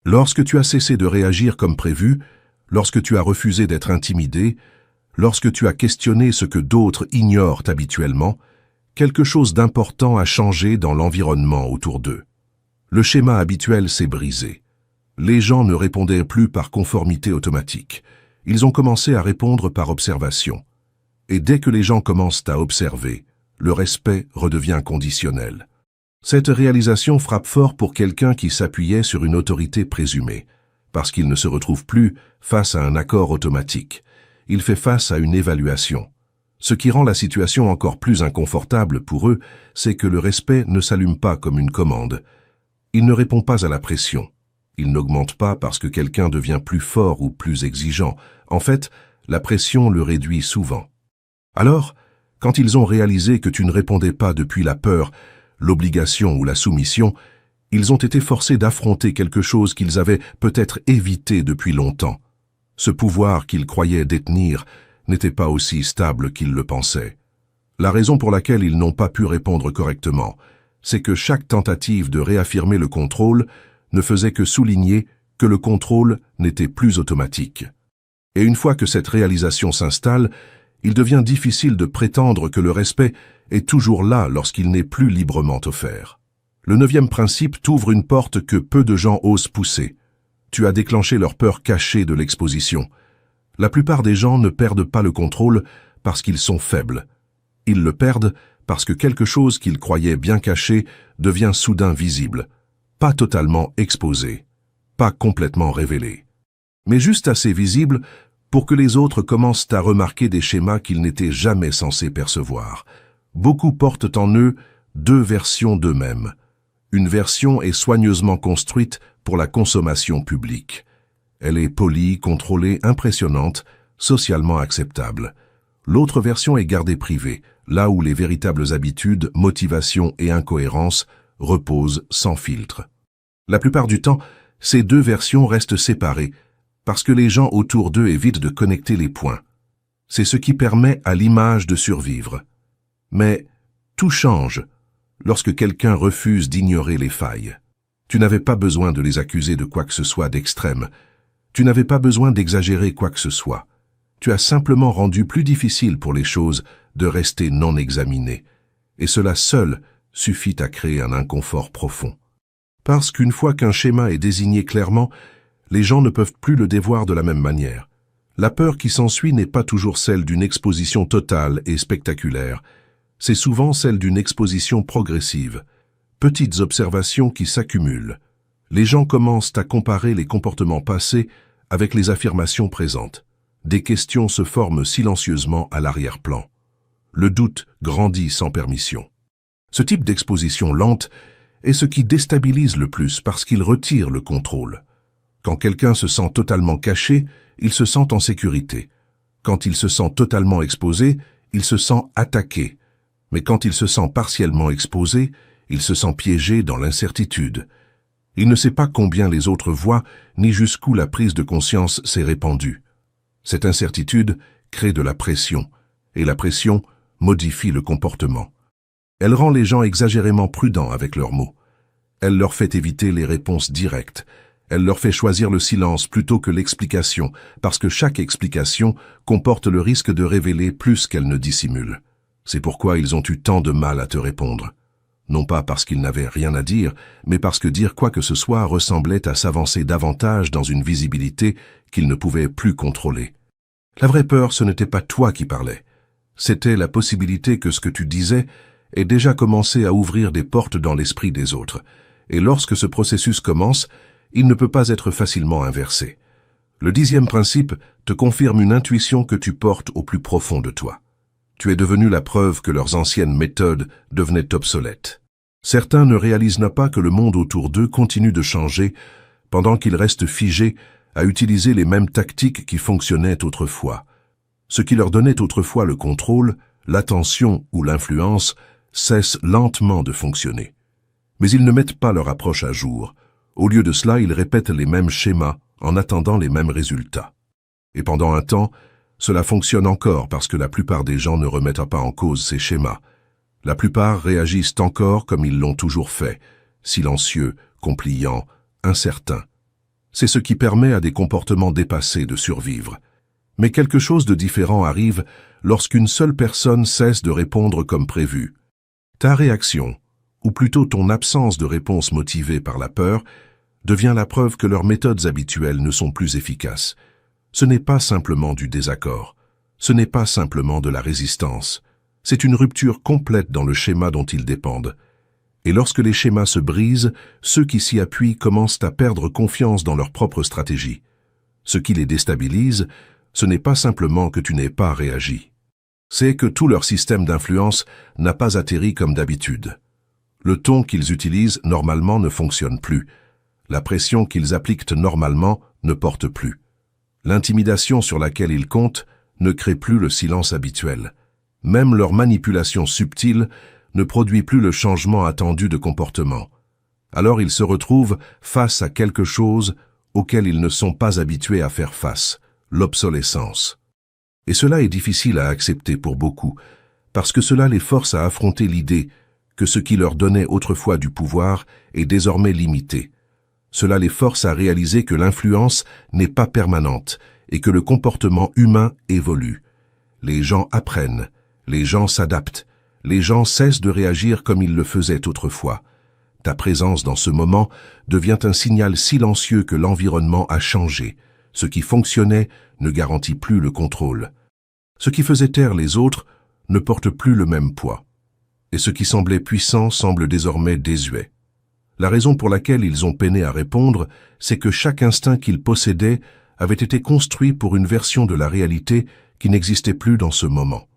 Lorsque tu as cessé de réagir comme prévu, lorsque tu as refusé d'être intimidé, lorsque tu as questionné ce que d'autres ignorent habituellement, quelque chose d'important a changé dans l'environnement autour d'eux. Le schéma habituel s'est brisé. Les gens ne répondaient plus par conformité automatique. Ils ont commencé à répondre par observation. Et dès que les gens commencent à observer, le respect redevient conditionnel. Cette réalisation frappe fort pour quelqu'un qui s'appuyait sur une autorité présumée, parce qu'il ne se retrouve plus face à un accord automatique. Il fait face à une évaluation. Ce qui rend la situation encore plus inconfortable pour eux, c'est que le respect ne s'allume pas comme une commande. Il ne répond pas à la pression. Il n'augmente pas parce que quelqu'un devient plus fort ou plus exigeant. En fait, la pression le réduit souvent. Alors, quand ils ont réalisé que tu ne répondais pas depuis la peur, l'obligation ou la soumission, ils ont été forcés d'affronter quelque chose qu'ils avaient peut-être évité depuis longtemps. Ce pouvoir qu'ils croyaient détenir n'était pas aussi stable qu'ils le pensaient. La raison pour laquelle ils n'ont pas pu répondre correctement, c'est que chaque tentative de réaffirmer le contrôle ne faisait que souligner que le contrôle n'était plus automatique. Et une fois que cette réalisation s'installe, il devient difficile de prétendre que le respect est toujours là lorsqu'il n'est plus librement offert. Le 9e principe t'ouvre une porte que peu de gens osent pousser. Tu as déclenché leur peur cachée de l'exposition. La plupart des gens ne perdent pas le contrôle parce qu'ils sont faibles. Ils le perdent parce que quelque chose qu'ils croyaient bien caché devient soudain visible, pas totalement exposé, pas complètement révélé, mais juste assez visible pour que les autres commencent à remarquer des schémas qu'ils n'étaient jamais censés percevoir. Beaucoup portent en eux deux versions d'eux-mêmes. Une version est soigneusement construite pour la consommation publique. Elle est polie, contrôlée, impressionnante, socialement acceptable. L'autre version est gardée privée, là où les véritables habitudes, motivations et incohérences reposent sans filtre. La plupart du temps, ces deux versions restent séparées, parce que les gens autour d'eux évitent de connecter les points. C'est ce qui permet à l'image de survivre. Mais tout change lorsque quelqu'un refuse d'ignorer les failles. Tu n'avais pas besoin de les accuser de quoi que ce soit d'extrême. Tu n'avais pas besoin d'exagérer quoi que ce soit. Tu as simplement rendu plus difficile pour les choses de rester non examinées. Et cela seul suffit à créer un inconfort profond. Parce qu'une fois qu'un schéma est désigné clairement, les gens ne peuvent plus le dévoir de la même manière. La peur qui s'ensuit n'est pas toujours celle d'une exposition totale et spectaculaire. C'est souvent celle d'une exposition progressive. Petites observations qui s'accumulent. Les gens commencent à comparer les comportements passés avec les affirmations présentes. Des questions se forment silencieusement à l'arrière-plan. Le doute grandit sans permission. Ce type d'exposition lente est ce qui déstabilise le plus parce qu'il retire le contrôle. Quand quelqu'un se sent totalement caché, il se sent en sécurité. Quand il se sent totalement exposé, il se sent attaqué. Mais quand il se sent partiellement exposé, il se sent piégé dans l'incertitude. Il ne sait pas combien les autres voient, ni jusqu'où la prise de conscience s'est répandue. Cette incertitude crée de la pression, et la pression modifie le comportement. Elle rend les gens exagérément prudents avec leurs mots. Elle leur fait éviter les réponses directes. Elle leur fait choisir le silence plutôt que l'explication, parce que chaque explication comporte le risque de révéler plus qu'elle ne dissimule. C'est pourquoi ils ont eu tant de mal à te répondre. Non pas parce qu'ils n'avaient rien à dire, mais parce que dire quoi que ce soit ressemblait à s'avancer davantage dans une visibilité qu'ils ne pouvaient plus contrôler. La vraie peur, ce n'était pas toi qui parlais. C'était la possibilité que ce que tu disais ait déjà commencé à ouvrir des portes dans l'esprit des autres. Et lorsque ce processus commence, il ne peut pas être facilement inversé. Le 10e principe te confirme une intuition que tu portes au plus profond de toi. Tu es devenu la preuve que leurs anciennes méthodes devenaient obsolètes. Certains ne réalisent pas que le monde autour d'eux continue de changer pendant qu'ils restent figés à utiliser les mêmes tactiques qui fonctionnaient autrefois. Ce qui leur donnait autrefois le contrôle, l'attention ou l'influence cesse lentement de fonctionner. Mais ils ne mettent pas leur approche à jour. Au lieu de cela, ils répètent les mêmes schémas en attendant les mêmes résultats. Et pendant un temps, cela fonctionne encore parce que la plupart des gens ne remettent pas en cause ces schémas. La plupart réagissent encore comme ils l'ont toujours fait, silencieux, compliants, incertains. C'est ce qui permet à des comportements dépassés de survivre. Mais quelque chose de différent arrive lorsqu'une seule personne cesse de répondre comme prévu. Ta réaction, ou plutôt ton absence de réponse motivée par la peur, devient la preuve que leurs méthodes habituelles ne sont plus efficaces. Ce n'est pas simplement du désaccord, ce n'est pas simplement de la résistance, c'est une rupture complète dans le schéma dont ils dépendent. Et lorsque les schémas se brisent, ceux qui s'y appuient commencent à perdre confiance dans leur propre stratégie. Ce qui les déstabilise, ce n'est pas simplement que tu n'aies pas réagi. C'est que tout leur système d'influence n'a pas atterri comme d'habitude. Le ton qu'ils utilisent normalement ne fonctionne plus. La pression qu'ils appliquent normalement ne porte plus. L'intimidation sur laquelle ils comptent ne crée plus le silence habituel. Même leur manipulation subtile ne produit plus le changement attendu de comportement. Alors ils se retrouvent face à quelque chose auquel ils ne sont pas habitués à faire face, l'obsolescence. Et cela est difficile à accepter pour beaucoup, parce que cela les force à affronter l'idée que ce qui leur donnait autrefois du pouvoir est désormais limité. Cela les force à réaliser que l'influence n'est pas permanente et que le comportement humain évolue. Les gens apprennent, les gens s'adaptent, les gens cessent de réagir comme ils le faisaient autrefois. Ta présence dans ce moment devient un signal silencieux que l'environnement a changé. Ce qui fonctionnait ne garantit plus le contrôle. Ce qui faisait taire les autres ne porte plus le même poids. Et ce qui semblait puissant semble désormais désuet. La raison pour laquelle ils ont peiné à répondre, c'est que chaque instinct qu'ils possédaient avait été construit pour une version de la réalité qui n'existait plus dans ce moment.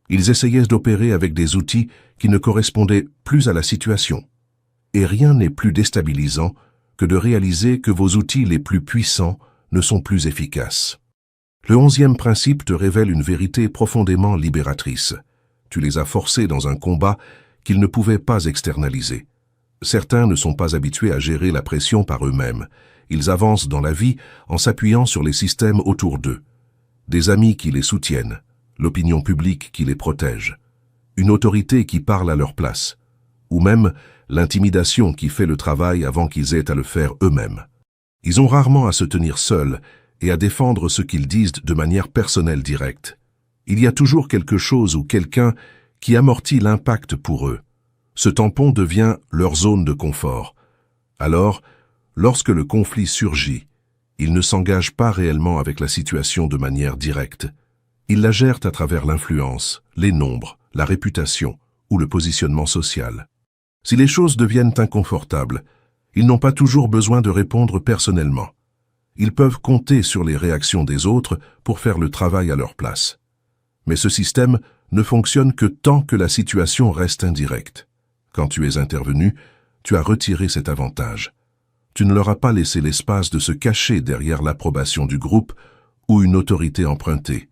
Ils essayaient d'opérer avec des outils qui ne correspondaient plus à la situation. Et rien n'est plus déstabilisant que de réaliser que vos outils les plus puissants ne sont plus efficaces. Le 11e principe te révèle une vérité profondément libératrice. Tu les as forcés dans un combat qu'ils ne pouvaient pas externaliser. Certains ne sont pas habitués à gérer la pression par eux-mêmes. Ils avancent dans la vie en s'appuyant sur les systèmes autour d'eux. Des amis qui les soutiennent, l'opinion publique qui les protège, une autorité qui parle à leur place, ou même l'intimidation qui fait le travail avant qu'ils aient à le faire eux-mêmes. Ils ont rarement à se tenir seuls et à défendre ce qu'ils disent de manière personnelle directe. Il y a toujours quelque chose ou quelqu'un qui amortit l'impact pour eux. Ce tampon devient leur zone de confort. Alors, lorsque le conflit surgit, Ils ne s'engagent pas réellement avec la situation de manière directe. Ils la gèrent à travers l'influence, les nombres, la réputation ou le positionnement social. Si les choses deviennent inconfortables, ils n'ont pas toujours besoin de répondre personnellement. Ils peuvent compter sur les réactions des autres pour faire le travail à leur place. Mais ce système ne fonctionne que tant que la situation reste indirecte. Quand tu es intervenu, tu as retiré cet avantage. Tu ne leur as pas laissé l'espace de se cacher derrière l'approbation du groupe ou une autorité empruntée.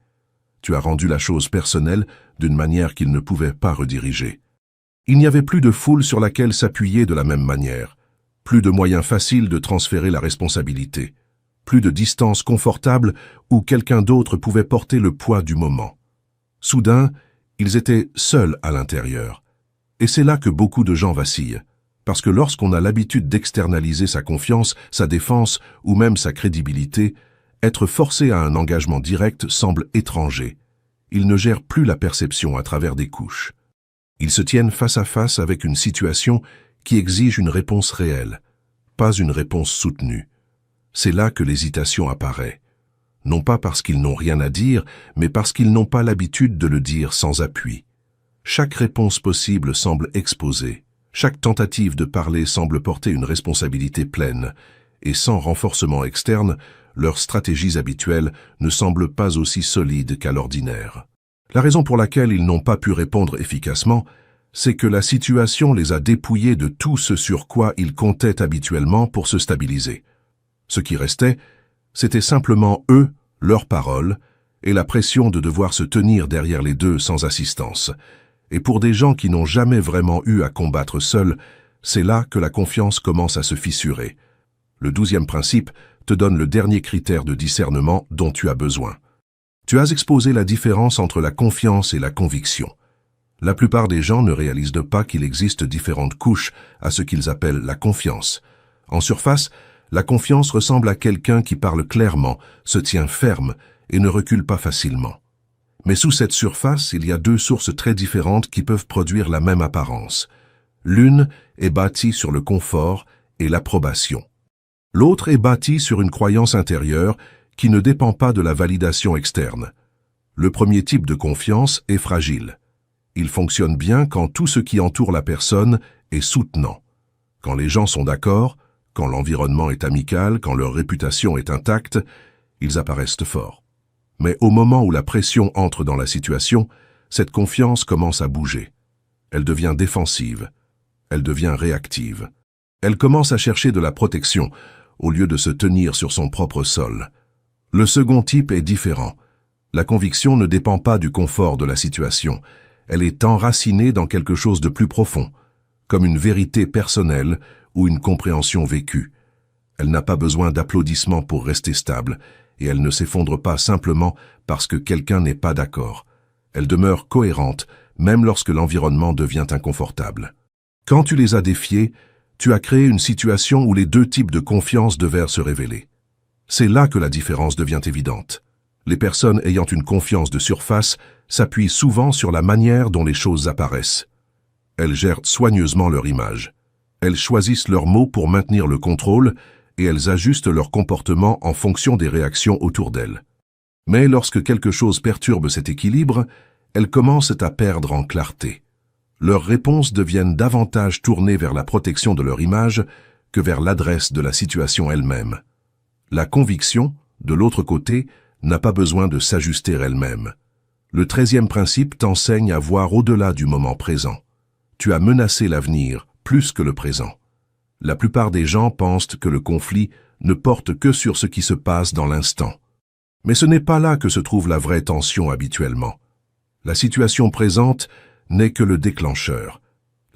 Tu as rendu la chose personnelle d'une manière qu'ils ne pouvaient pas rediriger. Il n'y avait plus de foule sur laquelle s'appuyer de la même manière, plus de moyens faciles de transférer la responsabilité, plus de distance confortable où quelqu'un d'autre pouvait porter le poids du moment. Soudain, ils étaient seuls à l'intérieur. Et c'est là que beaucoup de gens vacillent. Parce que lorsqu'on a l'habitude d'externaliser sa confiance, sa défense ou même sa crédibilité, être forcé à un engagement direct semble étranger. Ils ne gèrent plus la perception à travers des couches. Ils se tiennent face à face avec une situation qui exige une réponse réelle, pas une réponse soutenue. C'est là que l'hésitation apparaît. Non pas parce qu'ils n'ont rien à dire, mais parce qu'ils n'ont pas l'habitude de le dire sans appui. Chaque réponse possible semble exposée. Chaque tentative de parler semble porter une responsabilité pleine, et sans renforcement externe, leurs stratégies habituelles ne semblent pas aussi solides qu'à l'ordinaire. La raison pour laquelle ils n'ont pas pu répondre efficacement, c'est que la situation les a dépouillés de tout ce sur quoi ils comptaient habituellement pour se stabiliser. Ce qui restait, c'était simplement eux, leurs paroles, et la pression de devoir se tenir derrière les deux sans assistance. Et pour des gens qui n'ont jamais vraiment eu à combattre seuls, c'est là que la confiance commence à se fissurer. Le 12e principe te donne le dernier critère de discernement dont tu as besoin. Tu as exposé la différence entre la confiance et la conviction. La plupart des gens ne réalisent pas qu'il existe différentes couches à ce qu'ils appellent la confiance. En surface, la confiance ressemble à quelqu'un qui parle clairement, se tient ferme et ne recule pas facilement. Mais sous cette surface, il y a deux sources très différentes qui peuvent produire la même apparence. L'une est bâtie sur le confort et l'approbation. L'autre est bâtie sur une croyance intérieure qui ne dépend pas de la validation externe. Le premier type de confiance est fragile. Il fonctionne bien quand tout ce qui entoure la personne est soutenant. Quand les gens sont d'accord, quand l'environnement est amical, quand leur réputation est intacte, ils apparaissent forts. Mais au moment où la pression entre dans la situation, cette confiance commence à bouger. Elle devient défensive. Elle devient réactive. Elle commence à chercher de la protection, au lieu de se tenir sur son propre sol. Le second type est différent. La conviction ne dépend pas du confort de la situation. Elle est enracinée dans quelque chose de plus profond, comme une vérité personnelle ou une compréhension vécue. Elle n'a pas besoin d'applaudissements pour rester stable, et elle ne s'effondre pas simplement parce que quelqu'un n'est pas d'accord. Elle demeure cohérente, même lorsque l'environnement devient inconfortable. Quand tu les as défiés, tu as créé une situation où les deux types de confiance devaient se révéler. C'est là que la différence devient évidente. Les personnes ayant une confiance de surface s'appuient souvent sur la manière dont les choses apparaissent. Elles gèrent soigneusement leur image. Elles choisissent leurs mots pour maintenir le contrôle et elles ajustent leur comportement en fonction des réactions autour d'elles. Mais lorsque quelque chose perturbe cet équilibre, elles commencent à perdre en clarté. Leurs réponses deviennent davantage tournées vers la protection de leur image que vers l'adresse de la situation elle-même. La conviction, de l'autre côté, n'a pas besoin de s'ajuster elle-même. Le 13e principe t'enseigne à voir au-delà du moment présent. Tu as menacé l'avenir plus que le présent. La plupart des gens pensent que le conflit ne porte que sur ce qui se passe dans l'instant. Mais ce n'est pas là que se trouve la vraie tension habituellement. La situation présente n'est que le déclencheur.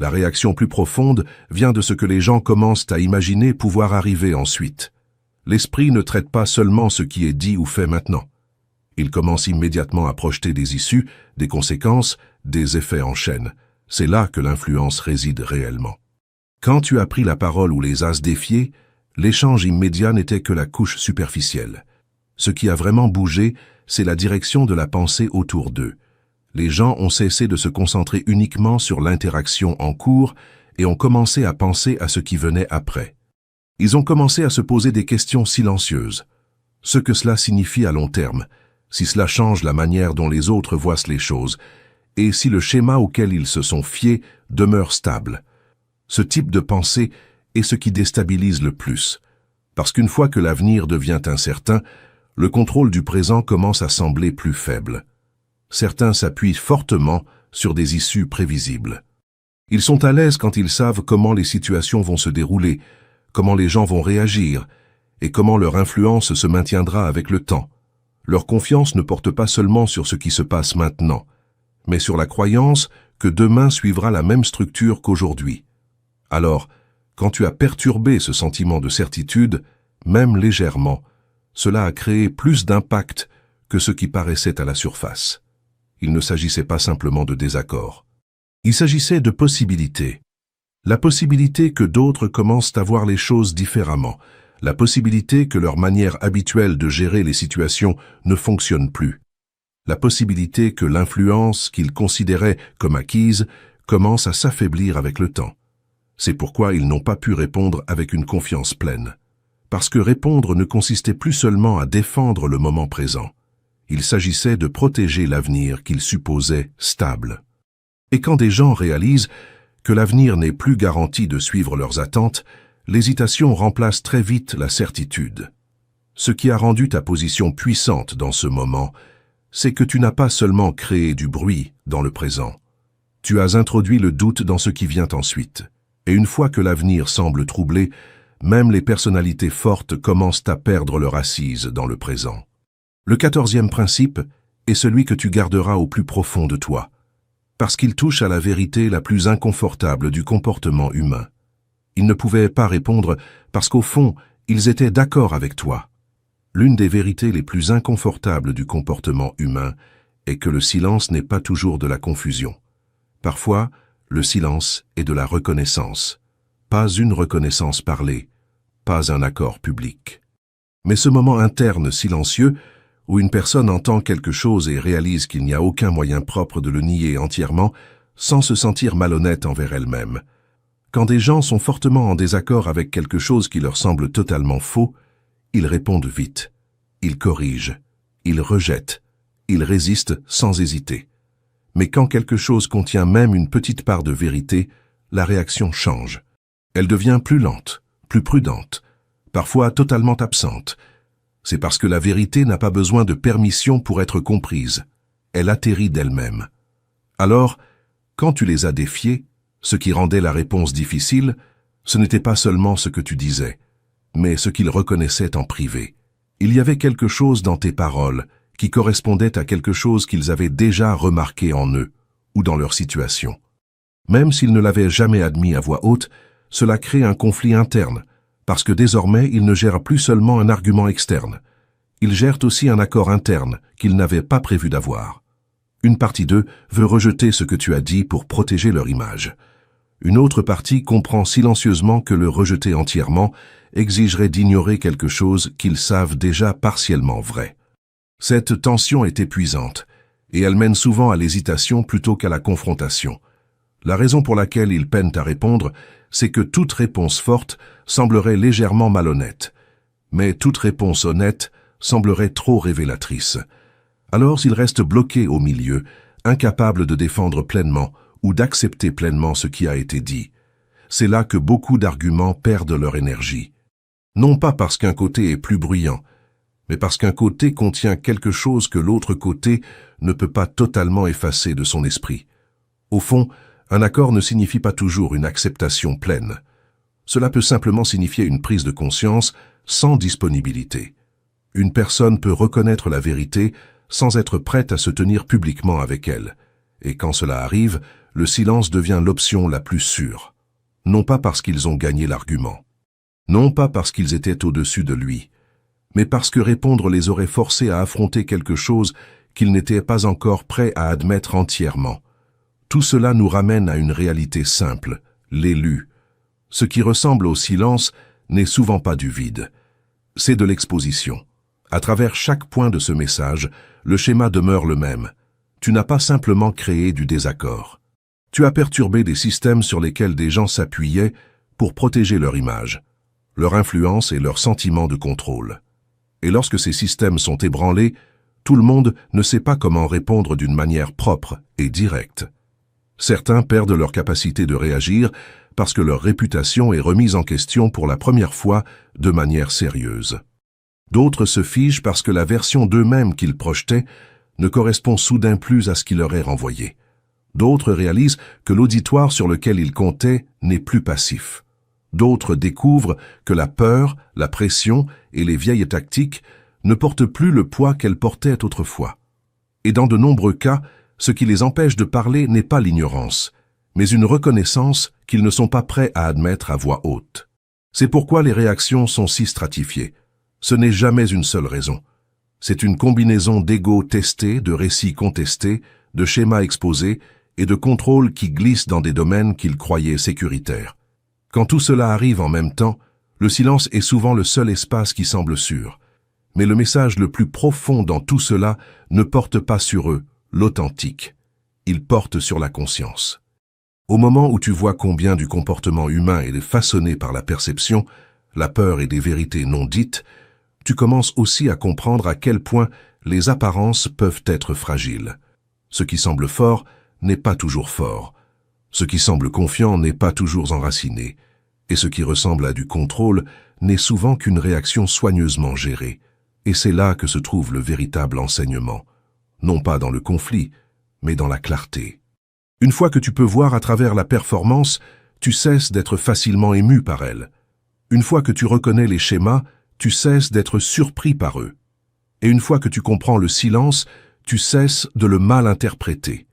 La réaction plus profonde vient de ce que les gens commencent à imaginer pouvoir arriver ensuite. L'esprit ne traite pas seulement ce qui est dit ou fait maintenant. Il commence immédiatement à projeter des issues, des conséquences, des effets en chaîne. C'est là que l'influence réside réellement. Quand tu as pris la parole ou les as défiés, l'échange immédiat n'était que la couche superficielle. Ce qui a vraiment bougé, c'est la direction de la pensée autour d'eux. Les gens ont cessé de se concentrer uniquement sur l'interaction en cours et ont commencé à penser à ce qui venait après. Ils ont commencé à se poser des questions silencieuses. ce que cela signifie à long terme, si cela change la manière dont les autres voient les choses, et si le schéma auquel ils se sont fiés demeure stable. Ce type de pensée est ce qui déstabilise le plus, parce qu'une fois que l'avenir devient incertain, le contrôle du présent commence à sembler plus faible. Certains s'appuient fortement sur des issues prévisibles. Ils sont à l'aise quand ils savent comment les situations vont se dérouler, comment les gens vont réagir, et comment leur influence se maintiendra avec le temps. Leur confiance ne porte pas seulement sur ce qui se passe maintenant, mais sur la croyance que demain suivra la même structure qu'aujourd'hui. Alors, quand tu as perturbé ce sentiment de certitude, même légèrement, cela a créé plus d'impact que ce qui paraissait à la surface. Il ne s'agissait pas simplement de désaccords. Il s'agissait de possibilités. La possibilité que d'autres commencent à voir les choses différemment, la possibilité que leur manière habituelle de gérer les situations ne fonctionne plus, la possibilité que l'influence qu'ils considéraient comme acquise commence à s'affaiblir avec le temps. C'est pourquoi ils n'ont pas pu répondre avec une confiance pleine. Parce que répondre ne consistait plus seulement à défendre le moment présent. Il s'agissait de protéger l'avenir qu'ils supposaient stable. Et quand des gens réalisent que l'avenir n'est plus garanti de suivre leurs attentes, l'hésitation remplace très vite la certitude. Ce qui a rendu ta position puissante dans ce moment, c'est que tu n'as pas seulement créé du bruit dans le présent. Tu as introduit le doute dans ce qui vient ensuite. Et une fois que l'avenir semble troublé, même les personnalités fortes commencent à perdre leur assise dans le présent. Le 14e principe est celui que tu garderas au plus profond de toi, parce qu'il touche à la vérité la plus inconfortable du comportement humain. Ils ne pouvaient pas répondre parce qu'au fond, ils étaient d'accord avec toi. L'une des vérités les plus inconfortables du comportement humain est que le silence n'est pas toujours de la confusion. Parfois, le silence est de la reconnaissance. Pas une reconnaissance parlée, pas un accord public. Mais ce moment interne silencieux, où une personne entend quelque chose et réalise qu'il n'y a aucun moyen propre de le nier entièrement, sans se sentir malhonnête envers elle-même. Quand des gens sont fortement en désaccord avec quelque chose qui leur semble totalement faux, ils répondent vite, ils corrigent, ils rejettent, ils résistent sans hésiter. Mais quand quelque chose contient même une petite part de vérité, la réaction change. Elle devient plus lente, plus prudente, parfois totalement absente. C'est parce que la vérité n'a pas besoin de permission pour être comprise. Elle atterrit d'elle-même. Alors, quand tu les as défiés, ce qui rendait la réponse difficile, ce n'était pas seulement ce que tu disais, mais ce qu'ils reconnaissaient en privé. Il y avait quelque chose dans tes paroles qui correspondait à quelque chose qu'ils avaient déjà remarqué en eux ou dans leur situation. Même s'ils ne l'avaient jamais admis à voix haute, cela crée un conflit interne, parce que désormais ils ne gèrent plus seulement un argument externe. Ils gèrent aussi un accord interne qu'ils n'avaient pas prévu d'avoir. Une partie d'eux veut rejeter ce que tu as dit pour protéger leur image. Une autre partie comprend silencieusement que le rejeter entièrement exigerait d'ignorer quelque chose qu'ils savent déjà partiellement vrai. Cette tension est épuisante, et elle mène souvent à l'hésitation plutôt qu'à la confrontation. La raison pour laquelle ils peinent à répondre, c'est que toute réponse forte semblerait légèrement malhonnête, mais toute réponse honnête semblerait trop révélatrice. Alors ils restent bloqués au milieu, incapables de défendre pleinement ou d'accepter pleinement ce qui a été dit. C'est là que beaucoup d'arguments perdent leur énergie. Non pas parce qu'un côté est plus bruyant, mais parce qu'un côté contient quelque chose que l'autre côté ne peut pas totalement effacer de son esprit. Au fond, un accord ne signifie pas toujours une acceptation pleine. Cela peut simplement signifier une prise de conscience sans disponibilité. Une personne peut reconnaître la vérité sans être prête à se tenir publiquement avec elle. Et quand cela arrive, le silence devient l'option la plus sûre. Non pas parce qu'ils ont gagné l'argument. Non pas parce qu'ils étaient au-dessus de lui. Mais parce que répondre les aurait forcés à affronter quelque chose qu'ils n'étaient pas encore prêts à admettre entièrement. Tout cela nous ramène à une réalité simple, l'élu. Ce qui ressemble au silence n'est souvent pas du vide. C'est de l'exposition. À travers chaque point de ce message, le schéma demeure le même. Tu n'as pas simplement créé du désaccord. Tu as perturbé des systèmes sur lesquels des gens s'appuyaient pour protéger leur image, leur influence et leur sentiment de contrôle. Et lorsque ces systèmes sont ébranlés, tout le monde ne sait pas comment répondre d'une manière propre et directe. Certains perdent leur capacité de réagir parce que leur réputation est remise en question pour la première fois de manière sérieuse. D'autres se figent parce que la version d'eux-mêmes qu'ils projetaient ne correspond soudain plus à ce qui leur est renvoyé. D'autres réalisent que l'auditoire sur lequel ils comptaient n'est plus passif. D'autres découvrent que la peur, la pression et les vieilles tactiques ne portent plus le poids qu'elles portaient autrefois. Et dans de nombreux cas, ce qui les empêche de parler n'est pas l'ignorance, mais une reconnaissance qu'ils ne sont pas prêts à admettre à voix haute. C'est pourquoi les réactions sont si stratifiées. Ce n'est jamais une seule raison. C'est une combinaison d'ego testés, de récits contestés, de schémas exposés et de contrôles qui glissent dans des domaines qu'ils croyaient sécuritaires. Quand tout cela arrive en même temps, le silence est souvent le seul espace qui semble sûr. Mais le message le plus profond dans tout cela ne porte pas sur eux, l'authentique. Il porte sur la conscience. Au moment où tu vois combien du comportement humain est façonné par la perception, la peur et des vérités non dites, tu commences aussi à comprendre à quel point les apparences peuvent être fragiles. Ce qui semble fort n'est pas toujours fort. Ce qui semble confiant n'est pas toujours enraciné. Et ce qui ressemble à du contrôle n'est souvent qu'une réaction soigneusement gérée. Et c'est là que se trouve le véritable enseignement. Non pas dans le conflit, mais dans la clarté. Une fois que tu peux voir à travers la performance, tu cesses d'être facilement ému par elle. Une fois que tu reconnais les schémas, tu cesses d'être surpris par eux. Et une fois que tu comprends le silence, tu cesses de le mal interpréter.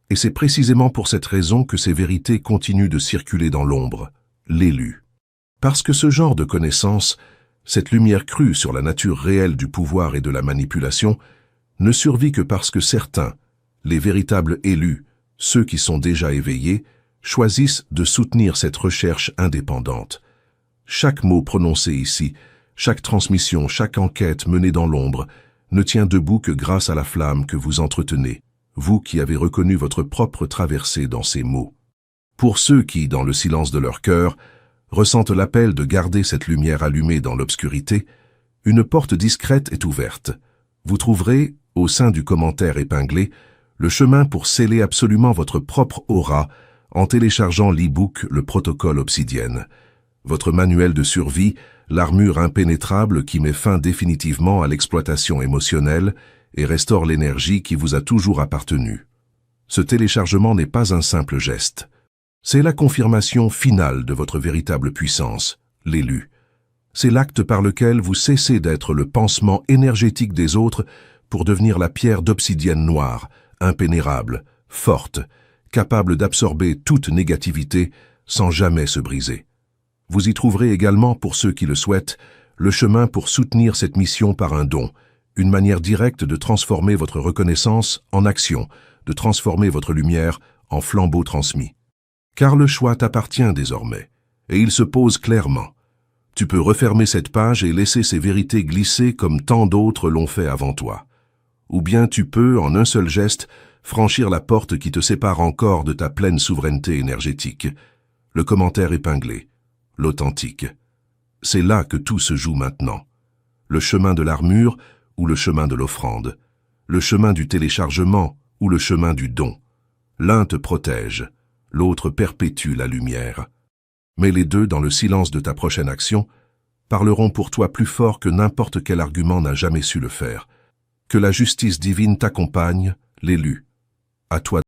Et c'est précisément pour cette raison que ces vérités continuent de circuler dans l'ombre, l'élu. Parce que ce genre de connaissance, cette lumière crue sur la nature réelle du pouvoir et de la manipulation, ne survit que parce que certains, les véritables élus, ceux qui sont déjà éveillés, choisissent de soutenir cette recherche indépendante. Chaque mot prononcé ici, chaque transmission, chaque enquête menée dans l'ombre, ne tient debout que grâce à la flamme que vous entretenez, vous qui avez reconnu votre propre traversée dans ces mots. Pour ceux qui, dans le silence de leur cœur, ressentent l'appel de garder cette lumière allumée dans l'obscurité, une porte discrète est ouverte. Vous trouverez, au sein du commentaire épinglé, le chemin pour sceller absolument votre propre aura en téléchargeant l'e-book Le Protocole Obsidienne. Votre manuel de survie, l'armure impénétrable qui met fin définitivement à l'exploitation émotionnelle et restaure l'énergie qui vous a toujours appartenu. Ce téléchargement n'est pas un simple geste. C'est la confirmation finale de votre véritable puissance, l'élu. C'est l'acte par lequel vous cessez d'être le pansement énergétique des autres pour devenir la pierre d'obsidienne noire, impénétrable, forte, capable d'absorber toute négativité sans jamais se briser. Vous y trouverez également, pour ceux qui le souhaitent, le chemin pour soutenir cette mission par un don, une manière directe de transformer votre reconnaissance en action, de transformer votre lumière en flambeau transmis. Car le choix t'appartient désormais, et il se pose clairement. Tu peux refermer cette page et laisser ces vérités glisser comme tant d'autres l'ont fait avant toi. Ou bien tu peux, en un seul geste, franchir la porte qui te sépare encore de ta pleine souveraineté énergétique. Le commentaire épinglé. L'authentique. C'est là que tout se joue maintenant. Le chemin de l'armure ou le chemin de l'offrande. Le chemin du téléchargement ou le chemin du don. L'un te protège, l'autre perpétue la lumière. Mais les deux, dans le silence de ta prochaine action, parleront pour toi plus fort que n'importe quel argument n'a jamais su le faire. Que la justice divine t'accompagne, l'élu. À toi